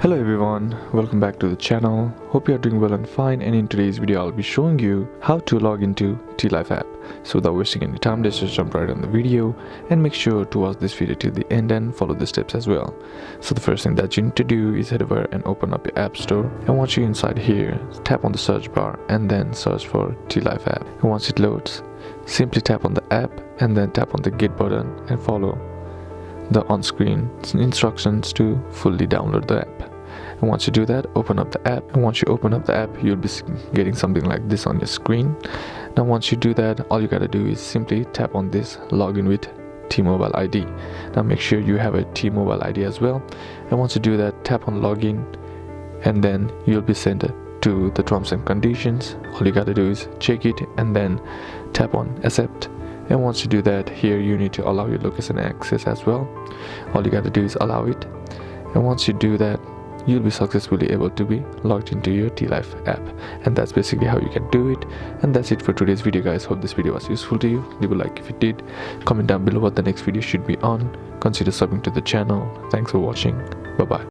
Hello everyone, welcome back to the channel. Hope you are doing well and fine, and in today's video I'll be showing you how to log into T-Life app. So without wasting any time, let's just jump right on the video and make sure to watch this video till the end and follow the steps as well. So the first thing that you need to do is head over and open up your app store, and once you're inside here, tap on the search bar and then search for T-Life app. And once it loads, simply tap on the app and then tap on the get button and follow the on-screen instructions to fully download the app. And once you do that, open up the app, and once you open up the app, you'll be getting something like this on your screen. Now once you do that, all you gotta do is simply tap on this login with T-Mobile ID. Now make sure you have a T-Mobile ID as well, and once you do that, tap on login, and then you'll be sent to the terms and conditions. All you gotta do is check it and then tap on accept. And once you do that, here you need to allow your location access as well. All you gotta do is allow it, and once you do that, you'll be successfully able to be logged into your T-Life app. And that's basically how you can do it. And that's it for today's video, guys. Hope this video was useful to you. Leave a like if it did, comment down below what the next video should be on, consider subbing to the channel. Thanks for watching. Bye bye.